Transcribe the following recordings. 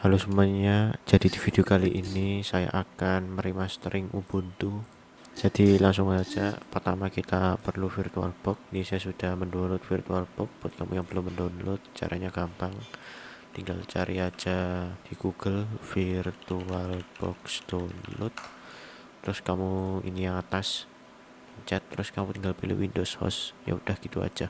Halo semuanya, jadi di video kali ini saya akan meremastering Ubuntu. Jadi langsung aja, pertama kita perlu VirtualBox. Ini saya sudah mendownload VirtualBox. Buat kamu yang belum mendownload, caranya gampang. Tinggal cari aja di Google VirtualBox download. Terus kamu ini yang atas, pencet, terus kamu tinggal pilih Windows Host. Ya udah gitu aja.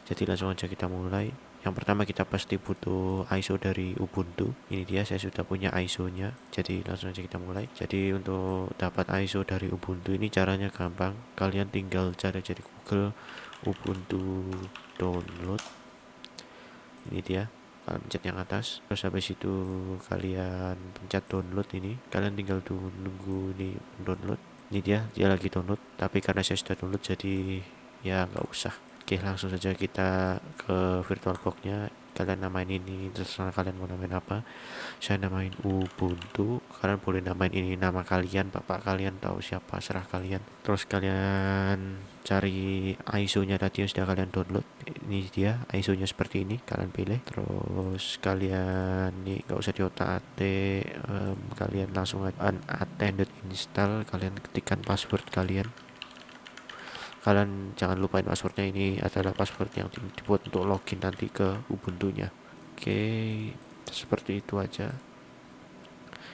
Jadi langsung aja kita mulai. Yang pertama kita pasti butuh ISO dari Ubuntu. Ini dia, saya sudah punya ISO-nya. Jadi langsung aja kita mulai. Jadi untuk dapat ISO dari Ubuntu ini caranya gampang. Kalian tinggal cari aja di Google Ubuntu download. Ini dia. Kalian pencet yang atas. Terus habis itu kalian pencet download ini. Kalian tinggal nunggu ini download. Ini dia lagi download. Tapi karena saya sudah download jadi ya nggak usah. Oke, langsung saja kita ke VirtualBox-nya. Kalian namain ini, terserah kalian mau namain apa. Saya namain Ubuntu. Kalian boleh namain ini nama kalian, bapak kalian, tahu siapa, serah kalian. Terus kalian cari ISO-nya tadi yang sudah kalian download. Ini dia, ISO-nya seperti ini. Kalian pilih. Terus kalian nih nggak usah diotak-atik. Kalian langsung unattended install. Kalian ketikkan password kalian. Kalian jangan lupain passwordnya, ini adalah password yang dibuat untuk login nanti ke Ubuntu-nya. Oke, seperti itu aja.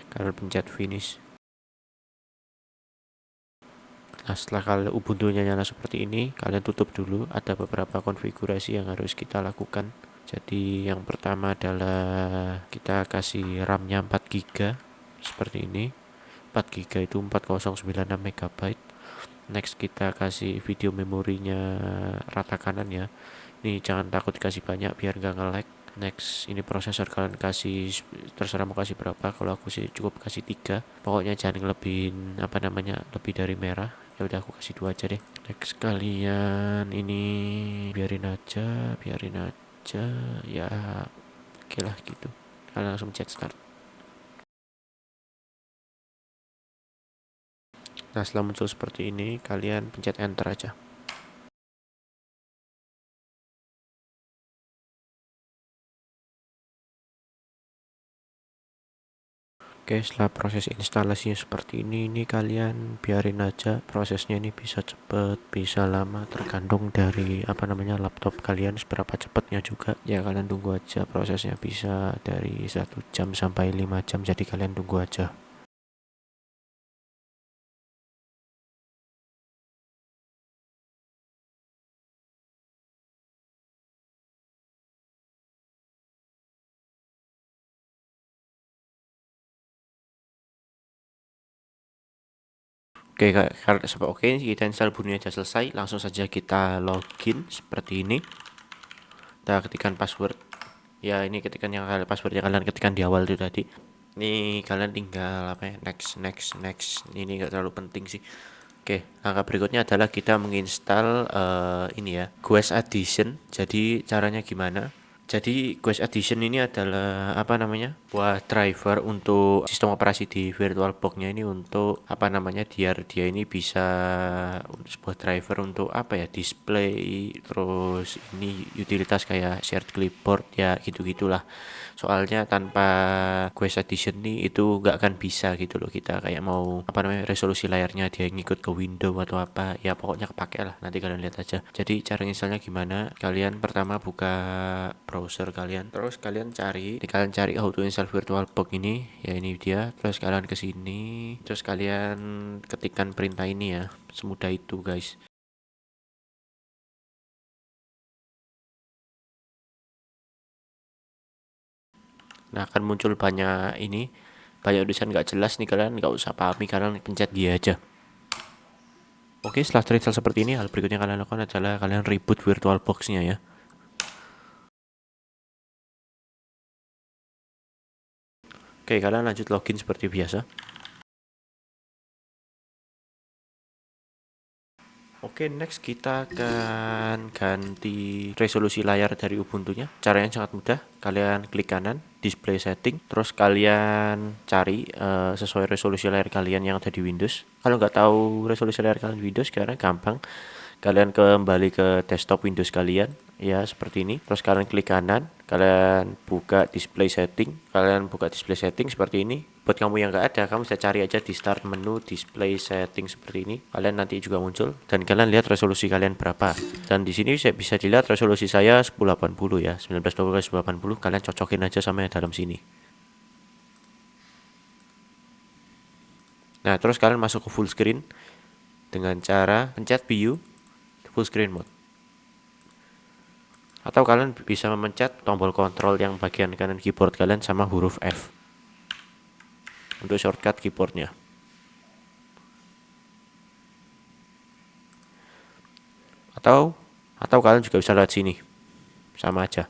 Kalian pencet finish. Nah, setelah kalian Ubuntu-nya nyala seperti ini, kalian tutup dulu. Ada beberapa konfigurasi yang harus kita lakukan. Jadi yang pertama adalah kita kasih RAM-nya 4 GB seperti ini. 4 GB itu 4096 MB. Next kita kasih video memorinya rata kanan ya. Ini jangan takut dikasih banyak biar nggak nge-lag. Next ini prosesor kalian kasih, terserah mau kasih berapa. Kalau aku sih cukup kasih 3. Pokoknya jangan lebihin lebih dari merah. Ya udah aku kasih 2 aja deh. Next kalian ini biarin aja ya. Oke lah gitu. Kalian langsung chat start. Nah, setelah muncul seperti ini, kalian pencet enter aja. Oke, setelah proses instalasinya seperti ini kalian biarin aja prosesnya. Ini bisa cepet, bisa lama, tergantung dari laptop kalian seberapa cepatnya juga. Ya kalian tunggu aja, prosesnya bisa dari 1 jam sampai 5 jam, jadi kalian tunggu aja. Oke, oke, kita install Ubuntu aja selesai. Langsung saja kita login seperti ini. Kita ketikkan password. Ya, ini ketikan password yang kalian ketikkan di awal itu tadi. Ini kalian tinggal next. Ini enggak terlalu penting sih. Oke, langkah berikutnya adalah kita menginstal ini ya, Guest Addition. Jadi caranya gimana? Jadi Guest Addition ini adalah buat driver untuk sistem operasi di VirtualBox-nya ini, untuk biar dia ini bisa sebuah driver untuk display, terus ini utilitas kayak shared clipboard ya, gitu-gitulah. Soalnya tanpa Quest Edition nih itu nggak akan bisa gitu loh, kita kayak mau resolusi layarnya dia ngikut ke window atau apa ya, pokoknya kepake lah, nanti kalian lihat aja. Jadi cara installnya gimana, kalian pertama buka browser kalian, terus kalian cari how to install VirtualBox ini ya, ini dia. Terus kalian ke sini, terus kalian ketikkan perintah ini ya, semudah itu guys. Nah, akan muncul banyak tulisan nggak jelas nih, kalian nggak usah pahami, kalian pencet dia aja. Oke, setelah terinstall seperti ini, hal berikutnya kalian lakukan adalah kalian reboot VirtualBox-nya ya. Oke, kalian lanjut login seperti biasa. Oke, next kita akan ganti resolusi layar dari Ubuntu-nya. Caranya sangat mudah. Kalian klik kanan, display setting, terus kalian cari sesuai resolusi layar kalian yang ada di Windows. Kalau nggak tahu resolusi layar kalian di Windows, karena gampang. Kalian kembali ke desktop Windows kalian, ya seperti ini. Terus kalian klik kanan, kalian buka display setting, seperti ini. Buat kamu yang nggak ada, kamu bisa cari aja di start menu display setting seperti ini. Kalian nanti juga muncul dan kalian lihat resolusi kalian berapa. Dan di sini saya bisa dilihat resolusi saya 1080 ya, 1920 x 1080. Kalian cocokin aja sama yang dalam sini. Nah, terus kalian masuk ke full screen dengan cara pencet view full screen mode. Atau kalian bisa memencet tombol kontrol yang bagian kanan keyboard kalian sama huruf F untuk shortcut keyboardnya. Atau kalian juga bisa lihat sini, sama aja.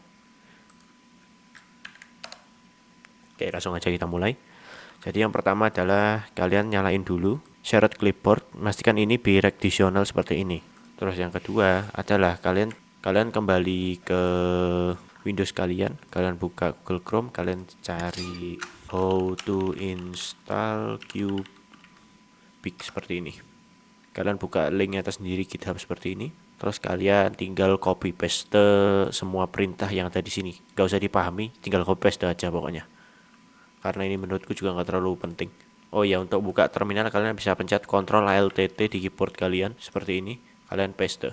Oke, langsung aja kita mulai. Jadi yang pertama adalah kalian nyalain dulu shared clipboard, pastikan ini bidirectional seperti ini. Terus yang kedua adalah kalian kembali ke Windows kalian buka Google Chrome, kalian cari how to install Cubic seperti ini. Kalian buka linknya atas sendiri GitHub seperti ini. Terus kalian tinggal copy paste semua perintah yang ada di sini. Gak usah dipahami, tinggal copy paste aja pokoknya. Karena ini menurutku juga gak terlalu penting. Oh ya, untuk buka terminal kalian bisa pencet Ctrl Alt T di keyboard kalian seperti ini. Kalian paste.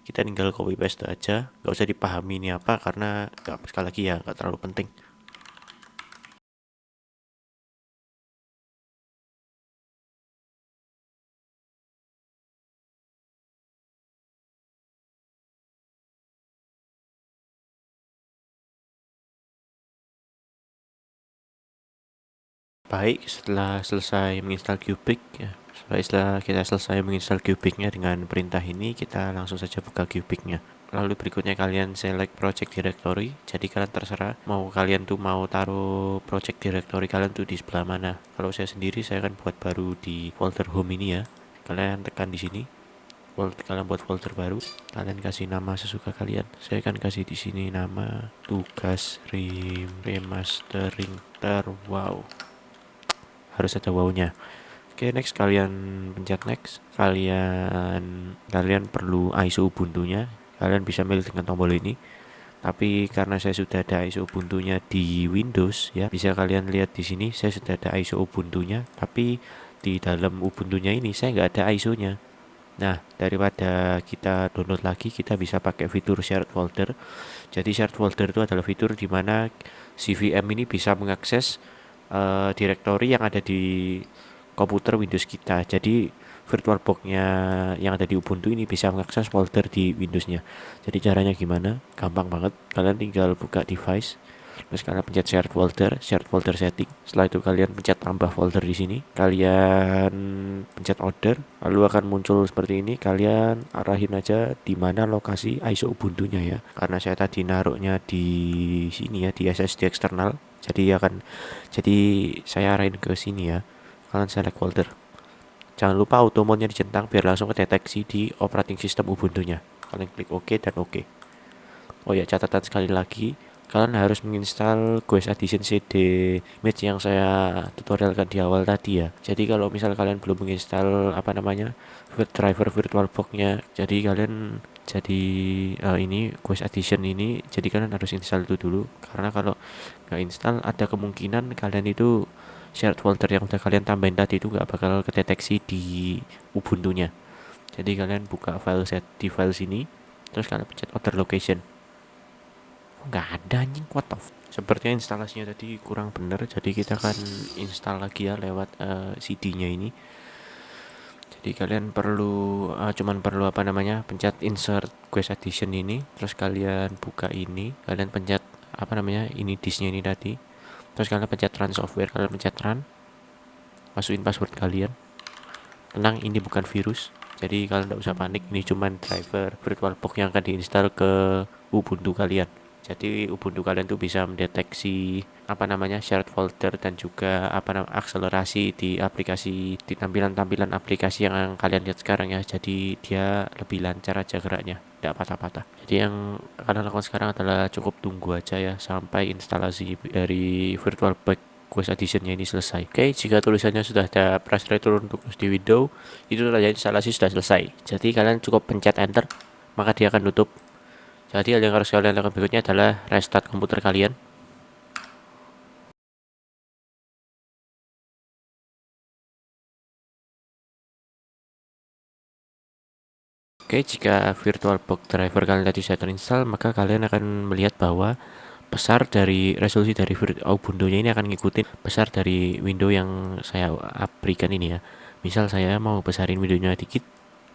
Kita tinggal copy paste aja, gak usah dipahami ini apa karena sekali lagi ya gak terlalu penting. Baik, setelah selesai menginstal Cubic ya, setelah kita selesai menginstal Cubicnya dengan perintah ini, kita langsung saja buka Cubicnya. Lalu berikutnya kalian select project directory. Jadi kalian terserah mau kalian tuh mau taruh project directory kalian tuh di sebelah mana. Kalau saya sendiri saya akan buat baru di folder home ini ya. Kalian tekan di sini. Kalian buat folder baru, kalian kasih nama sesuka kalian. Saya akan kasih di sini nama tugas remastering wow. Harus ada wow-nya. Oke, next kalian pencet next. Kalian perlu ISO Ubuntu-nya. Kalian bisa milih dengan tombol ini. Tapi karena saya sudah ada ISO Ubuntu-nya di Windows ya, bisa kalian lihat di sini saya sudah ada ISO Ubuntu-nya, tapi di dalam Ubuntu-nya ini saya nggak ada ISO-nya. Nah, daripada kita download lagi, kita bisa pakai fitur shared folder. Jadi shared folder itu adalah fitur di mana si VM ini bisa mengakses directory yang ada di komputer Windows kita. Jadi VirtualBox-nya yang ada di Ubuntu ini bisa mengakses folder di Windows-nya. Jadi caranya gimana? Gampang banget. Kalian tinggal buka device, terus kalian pencet shared folder setting. Setelah itu kalian pencet tambah folder di sini. Kalian pencet order, lalu akan muncul seperti ini. Kalian arahin aja di mana lokasi ISO Ubuntu-nya ya. Karena saya tadi naruhnya di sini ya, di SSD eksternal. Jadi saya arahin ke sini ya. Kalian select folder. Jangan lupa auto mode-nya dicentang biar langsung kedeteksi di operating system Ubuntu-nya. Kalian klik OK dan OK. Oh ya, catatan sekali lagi, kalian harus menginstal GUIS Addition CD Image yang saya tutorialkan di awal tadi ya. Jadi kalau misal kalian belum menginstal driver VirtualBox-nya, ini GUIS Addition ini, jadi kalian harus install itu dulu. Karena kalau nggak install ada kemungkinan kalian itu shared folder yang udah kalian tambahin tadi itu nggak bakal kedeteksi di Ubuntu-nya. Jadi kalian buka di file sini, terus kalian pencet other location. Nggak ada anjing, what the sepertinya instalasinya tadi kurang bener, jadi kita akan install lagi ya lewat CD-nya ini. Jadi kalian cuman perlu pencet insert GUIS Addition ini, terus kalian buka ini, kalian pencet ini disknya ini tadi, terus kalian pencet run software, kalian pencet run, masukin password kalian. Tenang, ini bukan virus, jadi kalian tidak usah panik, ini cuman driver VirtualBox yang akan diinstal ke Ubuntu kalian. Jadi Ubuntu kalian tuh bisa mendeteksi shared folder dan juga akselerasi di tampilan-tampilan aplikasi yang kalian lihat sekarang ya. Jadi dia lebih lancar aja geraknya, tidak patah-patah. Jadi yang kalian lakukan sekarang adalah cukup tunggu aja ya sampai instalasi dari VirtualBox GUIS Addition-nya ini selesai. Oke, jika tulisannya sudah ada press return untuk di window, itu tanda instalasi sudah selesai. Jadi kalian cukup pencet enter maka dia akan tutup. Jadi hal yang harus kalian lakukan berikutnya adalah restart komputer kalian. Oke, jika VirtualBox driver kalian tadi sudah terinstall, maka kalian akan melihat bahwa besar dari resolusi dari Ubuntu-nya ini akan ngikutin besar dari window yang saya berikan ini ya. Misal saya mau besarin windownya dikit,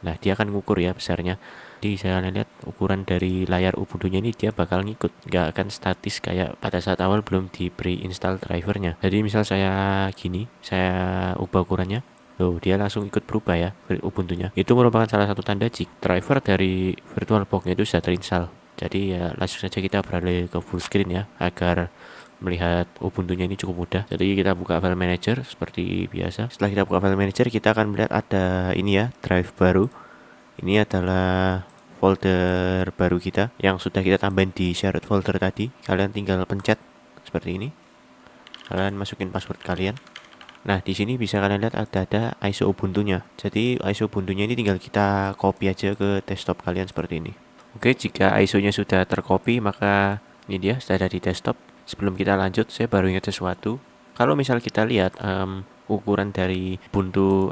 nah dia akan ngukur ya besarnya. Jadi saya lihat ukuran dari layar Ubuntu-nya ini dia bakal ngikut, nggak akan statis kayak pada saat awal belum diberi install drivernya. Jadi misal saya gini, saya ubah ukurannya, loh, dia langsung ikut berubah ya Ubuntu-nya. Itu merupakan salah satu tanda jika driver dari VirtualBox itu sudah terinstall. Jadi ya langsung saja kita beralih ke full screen ya, agar melihat Ubuntu-nya ini cukup mudah. Jadi kita buka file manager seperti biasa. Setelah kita buka file manager, kita akan melihat ada ini ya, drive baru. Ini adalah folder baru kita yang sudah kita tambahin di shared folder tadi. Kalian tinggal pencet seperti ini. Kalian masukin password kalian. Nah, di sini bisa kalian lihat ada ISO Ubuntu-nya. Jadi ISO Ubuntu-nya ini tinggal kita copy aja ke desktop kalian seperti ini. Oke, jika ISO-nya sudah tercopy, maka ini dia sudah ada di desktop. Sebelum kita lanjut, saya baru ingat sesuatu. Kalau misal kita lihat ukuran dari Ubuntu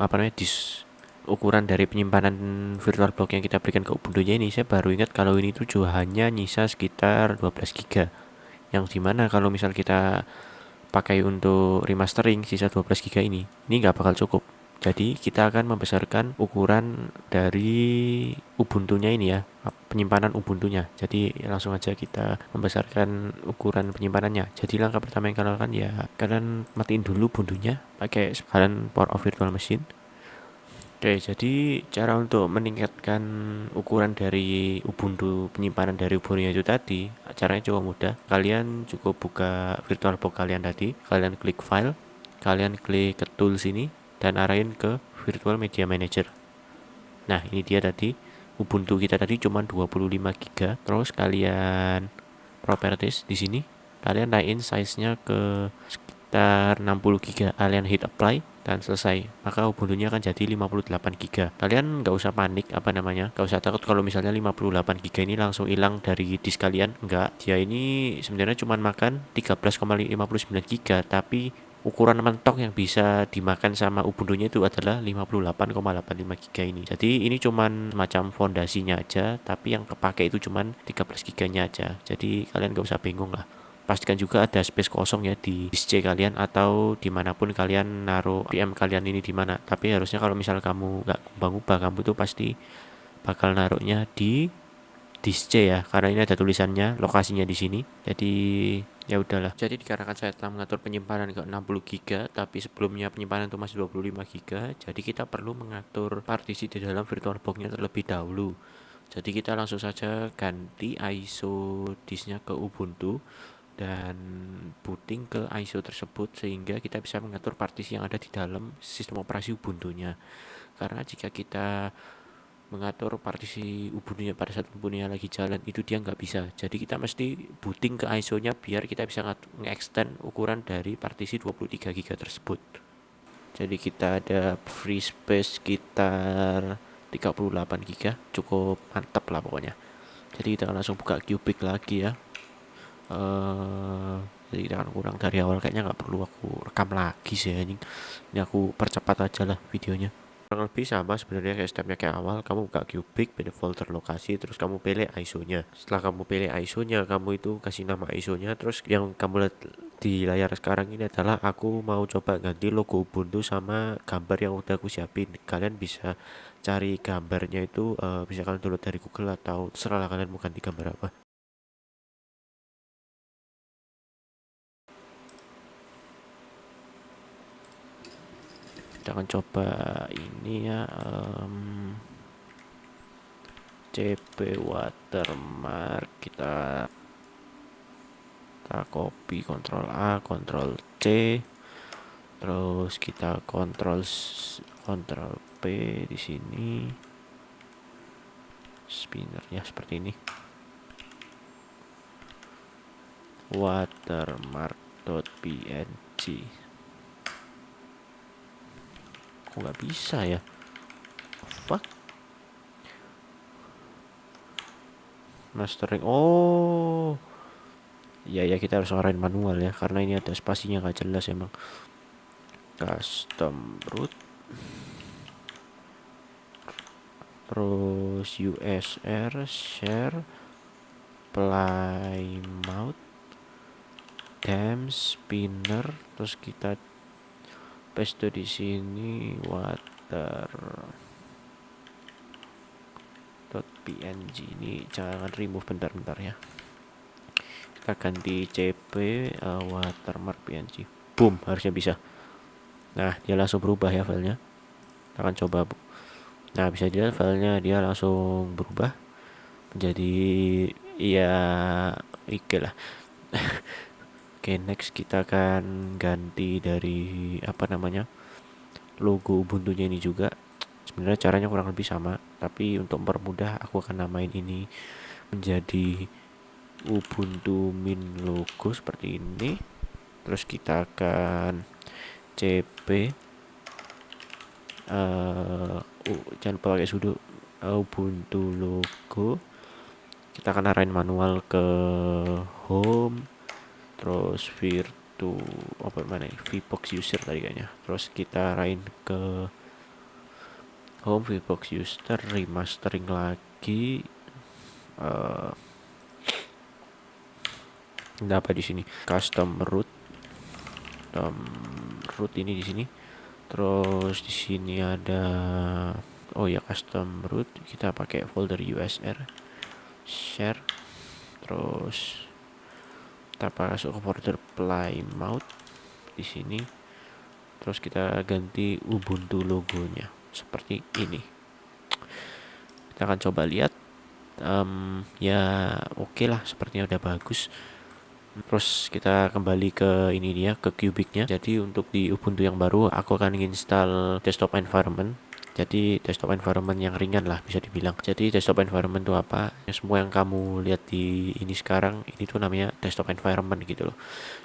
ukuran dari penyimpanan VirtualBox yang kita berikan ke Ubuntu-nya ini, saya baru ingat kalau ini tuh hanya nyisa sekitar 12 GB. Yang dimana kalau misal kita pakai untuk remastering sisa 12 GB ini nggak bakal cukup. Jadi kita akan membesarkan ukuran dari Ubuntu-nya ini ya, penyimpanan Ubuntu-nya. Jadi langsung aja kita membesarkan ukuran penyimpanannya. Jadi langkah pertama yang kalian lakukan ya, kalian matiin dulu Ubuntu-nya, pakai kalian power off virtual machine. Oke, jadi cara untuk meningkatkan ukuran dari Ubuntu, penyimpanan dari Ubuntu itu tadi, caranya cukup mudah. Kalian cukup buka VirtualBox kalian tadi, kalian klik file, kalian klik ke tools ini, dan arahin ke Virtual Media Manager. Nah, ini dia tadi, Ubuntu kita tadi cuma 25 GB. Terus kalian properties di sini, kalian naikin size-nya ke sekitar 60 GB. Kalian hit apply dan selesai, maka Ubuntu-nya akan jadi 58 GB. Kalian nggak usah panik, nggak usah takut kalau misalnya 58 GB ini langsung hilang dari disk kalian. Nggak, dia ini sebenarnya cuma makan 13,59 GB, tapi ukuran mentok yang bisa dimakan sama Ubuntu-nya itu adalah 58,85 GB ini. Jadi ini cuman macam fondasinya aja, tapi yang kepake itu cuman 13 GB-nya aja. Jadi kalian gak usah bingung lah. Pastikan juga ada space kosong ya di disk C kalian atau dimanapun kalian naruh VM kalian ini di mana. Tapi harusnya kalau misal kamu nggak ubah-ubah, kamu tuh pasti bakal naruhnya di disk C ya, karena ini ada tulisannya lokasinya di sini. Jadi ya udahlah. Jadi dikarenakan saya telah mengatur penyimpanan ke 60 GB, tapi sebelumnya penyimpanan itu masih 25 GB, jadi kita perlu mengatur partisi di dalam VirtualBox-nya terlebih dahulu. Jadi kita langsung saja ganti ISO disknya ke Ubuntu dan booting ke ISO tersebut sehingga kita bisa mengatur partisi yang ada di dalam sistem operasi Ubuntu-nya. Karena jika kita mengatur partisi Ubuntu-nya pada saat Ubuntu-nya lagi jalan itu dia nggak bisa. Jadi kita mesti booting ke ISO-nya biar kita bisa nge-extend ukuran dari partisi 23 GB tersebut. Jadi kita ada free space sekitar 38 GB, cukup mantap lah pokoknya. Jadi kita langsung buka Cubic lagi ya. Jadi kita akan kurang dari awal, kayaknya nggak perlu aku rekam lagi sih anjing. Ini aku percepat aja lah videonya. Kurang lebih sama sebenarnya kayak stepnya kayak awal. Kamu buka Cubic, pilih folder lokasi, terus kamu pilih ISO-nya. Setelah kamu pilih ISO-nya, kamu itu kasih nama ISO-nya. Terus yang kamu lihat di layar sekarang ini adalah aku mau coba ganti logo Ubuntu sama gambar yang udah aku siapin. Kalian bisa cari gambarnya itu, bisa kalian download dari Google atau terserah kalian mau ganti gambar apa. Kita akan coba ini ya, CP watermark. Kita copy, Ctrl A, Ctrl C, terus kita Ctrl P di sini, spinner ya seperti ini, watermark.png. Kok nggak bisa ya? Fuck. mastering. Oh iya ya, kita harus arahin manual ya, karena ini ada spasinya nggak jelas emang. Custom root, terus USR share plymouth dam spinner, terus kita paste di sini water .png. Ini jangan remove, bentar ya, kita ganti cp watermark png. Boom, harusnya bisa. Nah dia langsung berubah ya filenya, kita akan coba. Nah bisa dilihat filenya dia langsung berubah menjadi ya oke lah. Oke, next kita akan ganti dari apa namanya, logo Ubuntu-nya ini juga. Sebenarnya caranya kurang lebih sama, tapi untuk mempermudah aku akan namain ini menjadi Ubuntu min logo seperti ini. Terus kita akan cp jangan lupa pakai sudo Ubuntu logo. Kita akan arahin manual ke home, terus virtu apa mana vbox user tadi kayaknya. Terus kita arahin ke home, vbox user, remastering lagi. Apa di sini custom root, root ini di sini. Terus di sini ada oh ya custom root, kita pakai folder usr share. Terus kita masuk ke folder plymouth di sini. Terus kita ganti Ubuntu logonya seperti ini. Kita akan coba lihat. Ya oke lah, sepertinya udah bagus. Terus kita kembali ke ini dia, ke Cubic-nya. Jadi untuk di Ubuntu yang baru aku akan install desktop environment. Jadi desktop environment yang ringan lah bisa dibilang. Jadi desktop environment itu apa? Ya, semua yang kamu lihat di ini sekarang ini tuh namanya desktop environment gitu loh.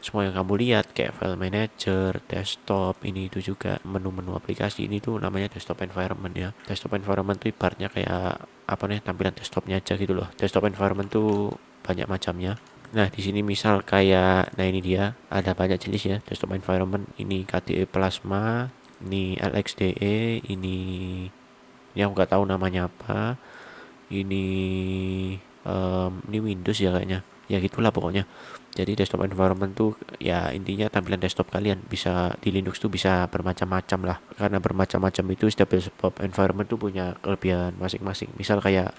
Semua yang kamu lihat kayak file manager, desktop, ini itu juga menu-menu aplikasi, ini tuh namanya desktop environment ya. Desktop environment tuh ibaratnya kayak apa nih, tampilan desktopnya aja gitu loh. Desktop environment tuh banyak macamnya. Nah, di sini misal kayak, nah ini dia, ada banyak jenis ya desktop environment. Ini KDE Plasma, ini LXDE, ini aku nggak tahu namanya apa. Ini Windows ya kayaknya. Ya gitulah pokoknya. Jadi desktop environment tuh ya intinya tampilan desktop kalian. Bisa di Linux tuh bisa bermacam-macam lah. Karena bermacam-macam itu setiap desktop environment tuh punya kelebihan masing-masing. Misal kayak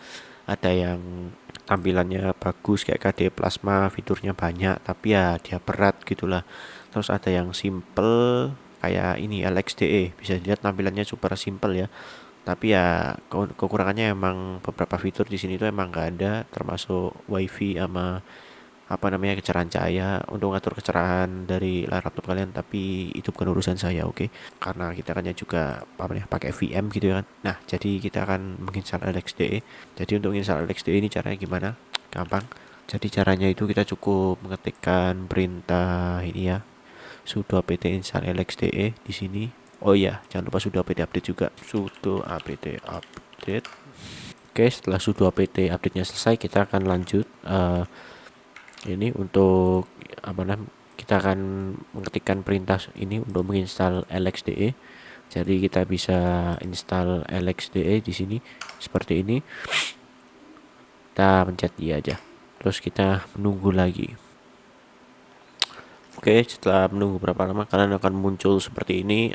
ada yang tampilannya bagus kayak KDE Plasma, fiturnya banyak tapi ya dia berat gitulah. Terus ada yang simple kayak ini LXDE, bisa dilihat tampilannya super simple ya, tapi ya kekurangannya emang beberapa fitur di sini tuh emang nggak ada, termasuk wifi sama apa namanya kecerahan cahaya untuk ngatur kecerahan dari layar laptop kalian. Tapi itu bukan urusan saya, oke? Karena kita kan juga apa nih pakai VM gitu ya kan. Nah jadi kita akan menginstal LXDE. Jadi untuk menginstal LXDE ini caranya gimana? Gampang. Jadi caranya itu kita cukup mengetikkan perintah ini ya, sudo apt install LXDE di sini. Oh iya, jangan lupa sudo apt update juga. Sudo apt update. Oke, setelah sudo apt update-nya selesai, kita akan lanjut ini untuk apa namanya, kita akan mengetikkan perintah ini untuk menginstal LXDE. Jadi kita bisa install LXDE di sini seperti ini. Kita pencet iya aja. Terus kita menunggu lagi. Oke, setelah menunggu berapa lama kalian akan muncul seperti ini.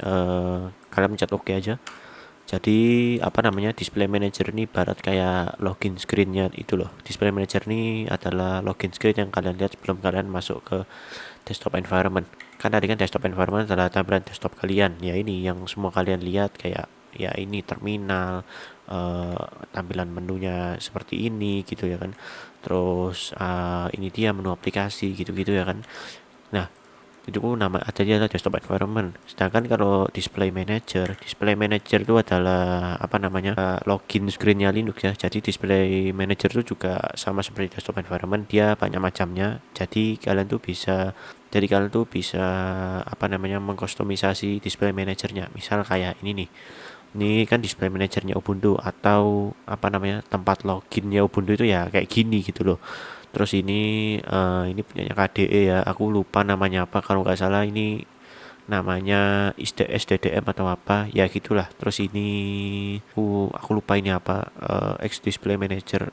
Kalian pencet oke aja. Jadi apa namanya, display manager ini barat kayak login screen-nya itu loh. Display manager ini adalah login screen yang kalian lihat sebelum kalian masuk ke desktop environment. Kan tadi kan desktop environment adalah tampilan desktop kalian. Ya ini yang semua kalian lihat kayak ya ini terminal, tampilan menunya seperti ini gitu ya kan. Terus ini dia menu aplikasi gitu-gitu ya kan. Nah, itu nama ada dia desktop environment. Sedangkan kalau display manager itu adalah apa namanya, login screennya Linux ya. Jadi display manager itu juga sama seperti desktop environment, dia banyak macamnya. Jadi kalian tuh bisa apa namanya mengkustomisasi display manajernya. Misal kayak ini nih, Ini kan display manajernya Ubuntu atau apa namanya tempat loginnya Ubuntu itu ya kayak gini gitu loh. Terus ini punyanya KDE ya. Aku lupa namanya apa. Kalau nggak salah ini namanya SDDM atau apa ya gitulah. Terus ini aku lupa ini apa, X Display Manager,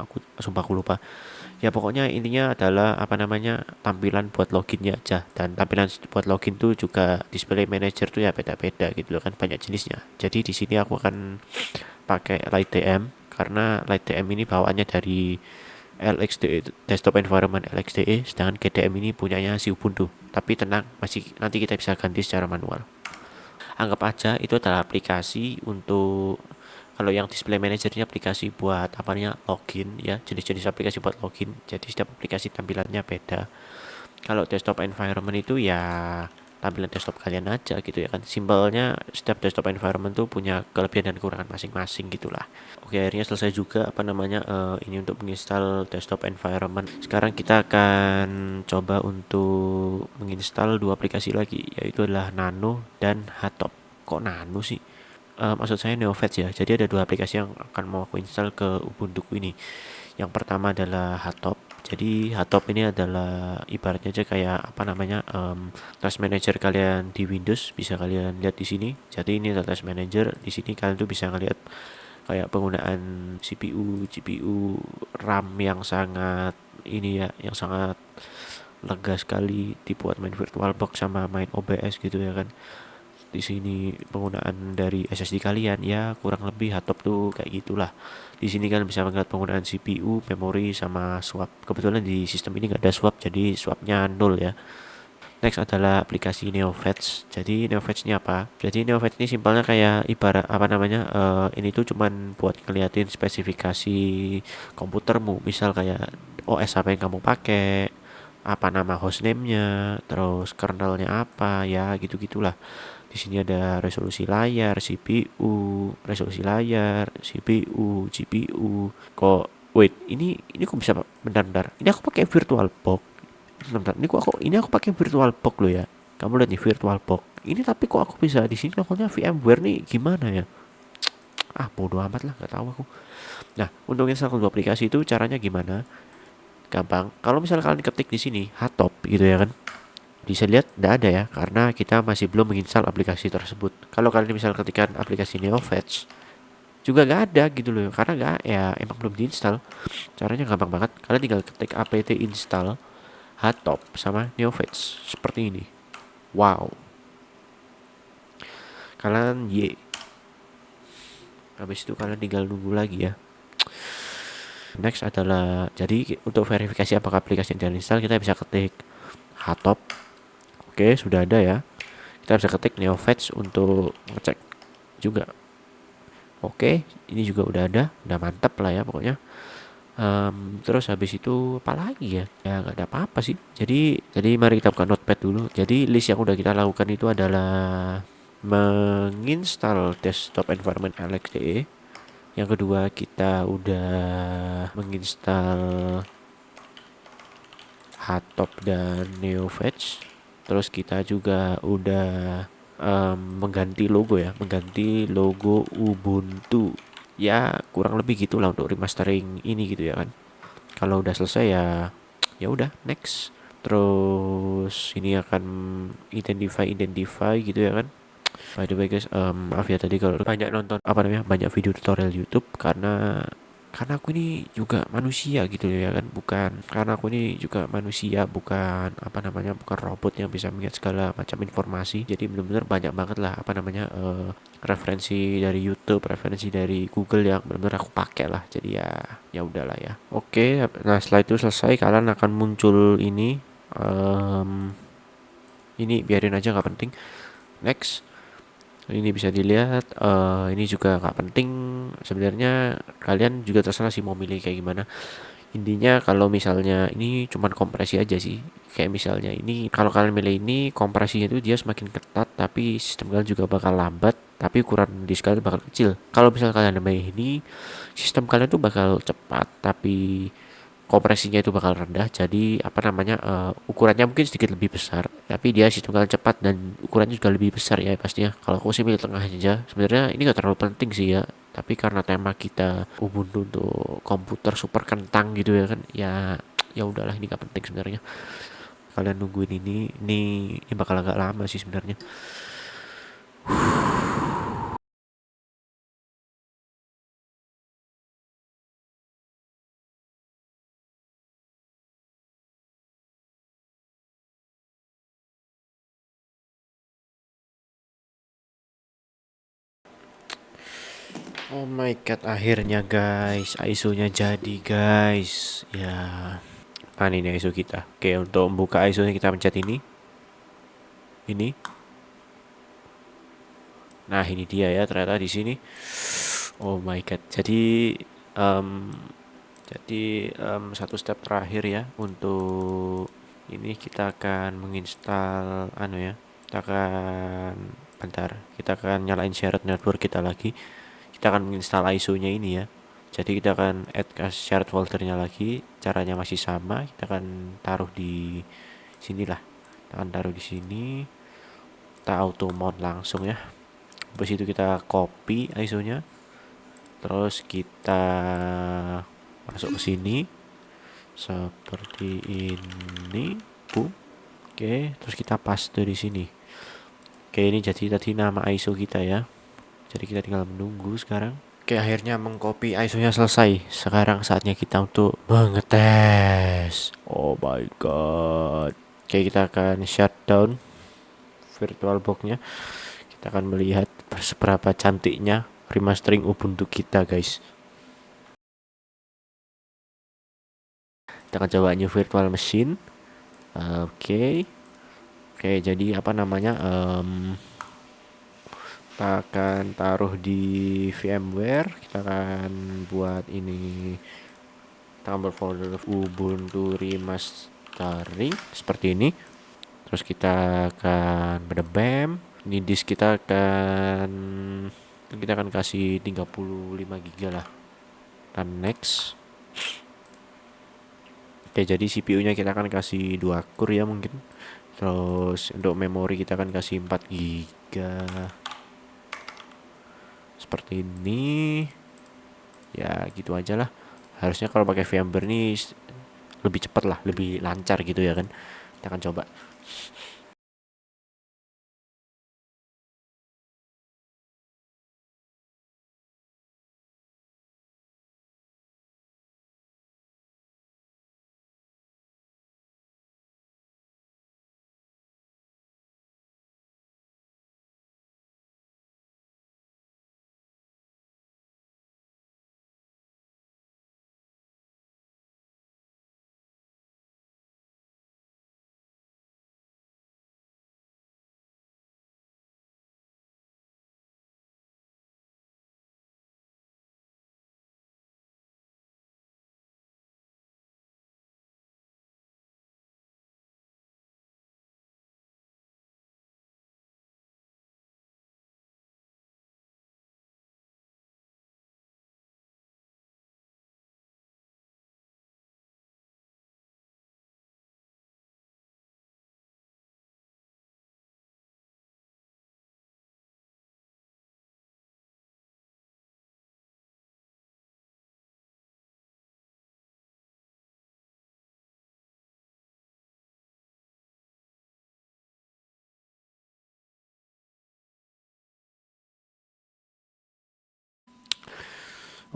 aku sumpah aku lupa. Ya pokoknya intinya adalah apa namanya tampilan buat loginnya aja, dan tampilan buat login tuh juga display manager tuh ya beda-beda gitu loh kan, banyak jenisnya. Jadi di sini aku akan pakai LightDM karena LightDM ini bawaannya dari LXDE desktop environment LXDE, sedangkan GDM ini punyanya si Ubuntu. Tapi tenang, masih nanti kita bisa ganti secara manual. Anggap aja itu adalah aplikasi untuk, kalau yang display manager ini aplikasi buat apa namanya login ya, jenis-jenis aplikasi buat login. Jadi setiap aplikasi tampilannya beda. Kalau desktop environment itu ya tampilan desktop kalian aja gitu ya kan. Simpelnya setiap desktop environment tuh punya kelebihan dan kekurangan masing-masing gitulah. Oke, akhirnya selesai juga apa namanya ini untuk menginstal desktop environment. Sekarang kita akan coba untuk menginstal dua aplikasi lagi, yaitu adalah Nano dan Hotop. Kok Nano sih? Maksud saya NeoFetch ya. Jadi ada dua aplikasi yang akan mau aku install ke Ubuntu ini. Yang pertama adalah Hotop. Jadi Hotop ini adalah ibaratnya aja kayak apa namanya task manager kalian di Windows, bisa kalian lihat di sini. Jadi ini adalah task manager. Di sini kalian tuh bisa ngeliat kayak penggunaan CPU, GPU, RAM yang sangat ini ya, yang sangat lega sekali dibuat main VirtualBox sama main OBS gitu ya kan. Di sini penggunaan dari SSD kalian ya kurang lebih Hotop tuh kayak gitulah. Di sini kan bisa melihat penggunaan CPU, memori sama swap. Kebetulan di sistem ini nggak ada swap, jadi swapnya 0 ya. Next adalah aplikasi NeoFetch. Jadi NeoFetch ini apa? Jadi NeoFetch ini simpelnya kayak ibarat apa namanya? Ini tuh cuman buat ngeliatin spesifikasi komputermu. Misal kayak OS apa yang kamu pakai, apa nama hostname-nya, terus kernelnya apa, ya gitu-gitulah. Di sini ada resolusi layar, CPU, resolusi layar, CPU, GPU. Kok wait, ini kok bisa bentar-bentar. Ini aku pakai VirtualBox. Bentar, ini aku pakai VirtualBox loh ya. Kamu lihat nih VirtualBox. Ini tapi kok aku bisa di sini logonya VMware nih gimana ya? Ah, bodo amat lah, nggak tahu aku. Nah, untuk install kedua aplikasi itu caranya gimana? Gampang. Kalau misalnya kalian ketik di sini Hotop gitu ya kan. Bisa lihat tidak ada ya, karena kita masih belum menginstal aplikasi tersebut. Kalau kalian misalnya ketikkan aplikasi NeoFetch juga nggak ada gitu loh, karena nggak ya emang belum diinstal. Caranya gampang banget. Kalian tinggal ketik apt install Hotop sama NeoFetch seperti ini. Wow. Kalian habis itu kalian tinggal nunggu lagi ya. Next adalah, jadi untuk verifikasi apakah aplikasi yang diinstal, kita bisa ketik Hotop. Oke, sudah ada ya. Kita bisa ketik NeoFetch untuk ngecek juga. Oke, ini juga udah ada, udah mantap lah ya pokoknya. Terus habis itu apa lagi ya? Ya nggak ada apa-apa sih. Jadi mari kita buka notepad dulu. Jadi list yang udah kita lakukan itu adalah menginstal desktop environment LXDE. Yang kedua kita udah menginstal Hotop dan NeoFetch. Terus kita juga udah mengganti logo ya, mengganti logo Ubuntu. Ya kurang lebih gitulah untuk remastering ini gitu ya kan. Kalau udah selesai ya udah next. Terus ini akan identify gitu ya kan. By the way guys, maaf ya tadi kalau banyak nonton apa namanya banyak video tutorial YouTube, karena aku ini juga manusia gitu ya kan, karena aku ini juga manusia, bukan apa namanya bukan robot yang bisa mengingat segala macam informasi. Jadi benar-benar banyak banget lah apa namanya referensi dari YouTube, referensi dari Google yang benar-benar aku pakai lah. Jadi ya udahlah ya. Oke, nah setelah itu selesai kalian akan muncul ini biarin aja nggak penting. Next. Ini bisa dilihat, ini juga nggak penting sebenarnya, kalian juga terserah sih mau milih kayak gimana. Intinya kalau misalnya ini cuman kompresi aja sih, kayak misalnya ini kalau kalian milih ini kompresinya itu dia semakin ketat tapi sistem kalian juga bakal lambat, tapi ukuran disk kalian bakal kecil. Kalau misalnya kalian milih ini, sistem kalian tuh bakal cepat tapi kompresinya itu bakal rendah, jadi apa namanya, ukurannya mungkin sedikit lebih besar tapi dia hitungan cepat dan ukurannya juga lebih besar ya pastinya. Kalau aku sih milih tengah aja sebenarnya, ini gak terlalu penting sih ya, tapi karena tema kita Ubuntu untuk komputer super kentang gitu ya kan, ya udahlah, ini gak penting sebenarnya. Kalian nungguin ini bakal agak lama sih sebenarnya. Oh my god, akhirnya guys, ISO-nya jadi guys. Ya, mana ini ISO kita? Oke, untuk membuka ISO-nya kita pencet ini. Ini. Nah, ini dia ya, ternyata di sini. Oh my god. Em, satu step terakhir ya untuk ini, kita akan menginstal anu ya. Kita akan bentar, kita akan nyalain shared network kita lagi. Kita akan menginstal ISO-nya ini ya. Jadi kita akan add ke shared foldernya lagi. Caranya masih sama. Kita akan taruh di sinilah. Kita akan taruh di sini. Kita auto mount langsung ya. Habis itu kita copy ISO-nya. Terus kita masuk ke sini seperti ini. Boom. Oke, terus kita paste di sini. Oke, ini jadi tadi nama ISO kita ya. Jadi kita tinggal menunggu sekarang. Oke, akhirnya mengcopy ISO-nya selesai. Sekarang saatnya kita untuk mengetes. Oh my god. Oke, kita akan shutdown VirtualBox-nya. Kita akan melihat seberapa cantiknya remastering Ubuntu kita, guys. Kita akan coba new virtual machine. Oke. Oke, jadi apa namanya? Kita akan taruh di VMware. Kita akan buat ini, kita akan berfolder Ubuntu remastering seperti ini. Terus kita akan bam. Ini disk kita akan kasih 35 GB lah. Dan next. Oke, jadi CPU-nya kita akan kasih 2 core ya mungkin. Terus untuk memori kita akan kasih 4 GB. Seperti ini. Ya gitu aja lah. Harusnya kalau pakai VMware ini lebih cepat lah, lebih lancar gitu ya kan. Kita akan coba.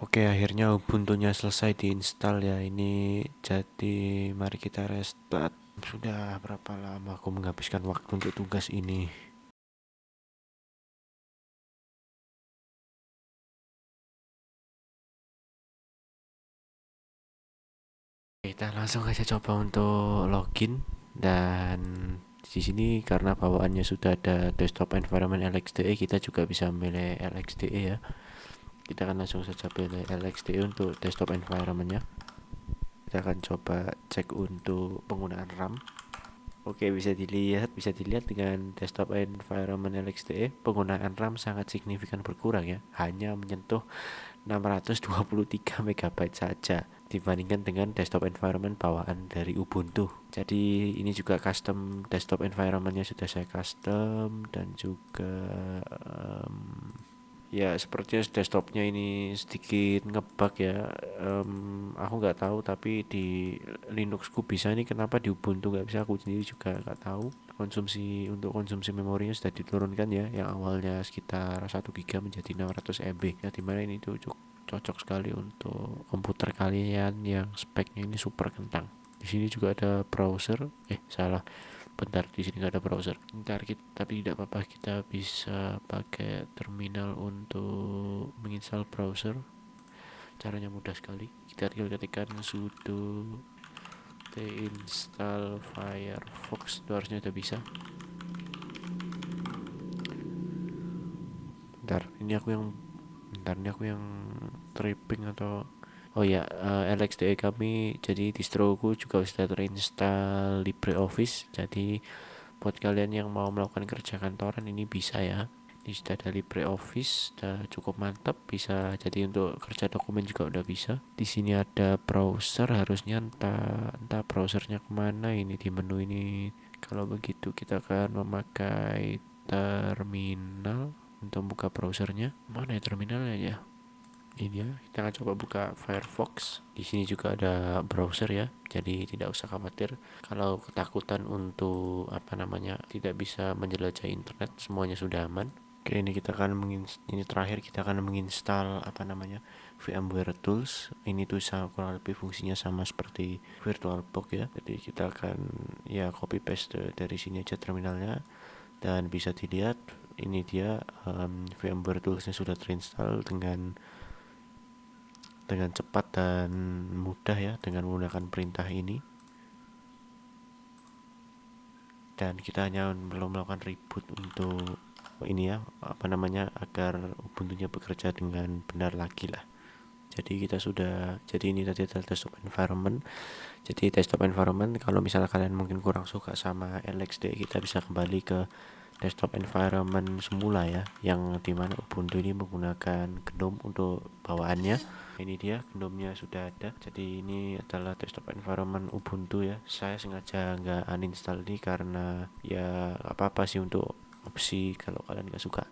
Oke, akhirnya Ubuntu-nya selesai diinstal ya. Ini jadi mari kita restart. Sudah berapa lama aku menghabiskan waktu untuk tugas ini? Kita langsung aja coba untuk login, dan di sini karena bawaannya sudah ada desktop environment LXDE, kita juga bisa memilih LXDE ya. Kita akan langsung saja pilih LXDE untuk desktop environmentnya. Kita akan coba cek untuk penggunaan RAM. Oke, bisa dilihat dengan desktop environment LXDE, penggunaan RAM sangat signifikan berkurang ya, hanya menyentuh 623 MB saja dibandingkan dengan desktop environment bawaan dari Ubuntu. Jadi ini juga custom desktop environmentnya sudah saya custom, dan juga ya sepertinya desktopnya ini sedikit ngebug ya. Aku nggak tahu, tapi di Linuxku bisa, ini kenapa di Ubuntu nggak bisa, aku sendiri juga nggak tahu. Konsumsi memorinya sudah diturunkan ya, yang awalnya sekitar 1 GB menjadi 600 MB ya, dimana ini tuh cocok sekali untuk komputer kalian yang speknya ini super kentang. Di sini juga ada browser, salah, bentar, di sini nggak ada browser. Bentar, tapi tidak apa-apa, kita bisa pakai terminal untuk menginstal browser. Caranya mudah sekali, kita tinggal ketikkan sudo install Firefox, itu harusnya udah bisa. Bentar, ini aku yang tripping atau oh ya, LXDE kami, jadi distroku juga sudah terinstall LibreOffice. Jadi buat kalian yang mau melakukan kerja kantoran ini bisa ya. Ini sudah ada LibreOffice, sudah cukup mantap, bisa jadi untuk kerja dokumen juga udah bisa. Di sini ada browser, harusnya entah browsernya kemana ini di menu ini. Kalau begitu kita akan memakai terminal untuk buka browsernya. Mana ya terminalnya ya? Ini ya, kita akan coba buka Firefox. Di sini juga ada browser ya, jadi tidak usah khawatir kalau ketakutan untuk tidak bisa menjelajahi internet, semuanya sudah aman. Oke, ini terakhir kita akan menginstal VMware Tools. Ini tuh kurang lebih fungsinya sama seperti VirtualBox ya. Jadi kita akan ya copy paste dari sini aja terminalnya, dan bisa dilihat ini dia, VMware Toolsnya sudah terinstall dengan cepat dan mudah ya, dengan menggunakan perintah ini. Dan kita hanya perlu melakukan reboot untuk ini ya, agar Ubuntu-nya bekerja dengan benar lagi lah. Jadi ini tadi adalah desktop environment. Jadi desktop environment, kalau misalnya kalian mungkin kurang suka sama LXD, kita bisa kembali ke desktop environment semula ya, yang dimana Ubuntu ini menggunakan GNOME untuk bawaannya. Ini dia GNOME-nya sudah ada. Jadi ini adalah desktop environment Ubuntu ya. Saya sengaja nggak uninstall ini karena ya apa-apa sih, untuk opsi kalau kalian nggak suka.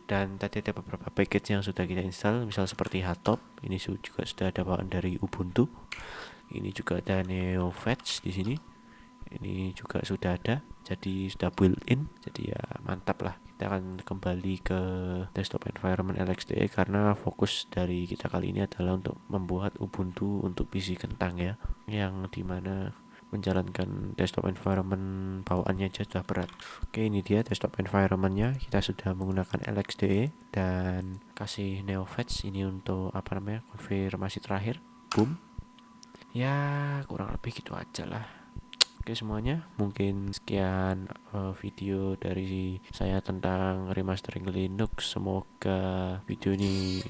Dan tadi ada beberapa package yang sudah kita install, misal seperti Hotop, ini juga sudah ada bawaan dari Ubuntu. Ini juga ada NeoFetch di sini, ini juga sudah ada, jadi sudah built-in. Jadi ya mantap lah. Kita akan kembali ke desktop environment LXDE karena fokus dari kita kali ini adalah untuk membuat Ubuntu untuk PC kentang ya, yang dimana menjalankan desktop environment bawaannya aja sudah berat. Oke, ini dia desktop environmentnya. Kita sudah menggunakan LXDE dan kasih NeoFetch ini untuk konfirmasi terakhir. Boom. Ya kurang lebih gitu aja lah. Oke semuanya, mungkin sekian video dari saya tentang remastering Linux. Semoga video ini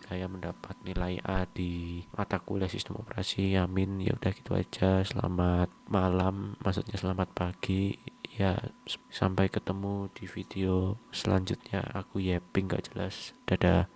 saya mendapat nilai A di mata kuliah sistem operasi. Amin. Ya udah gitu aja. Selamat malam, maksudnya selamat pagi. Ya, sampai ketemu di video selanjutnya. Aku yapping gak jelas. Dadah.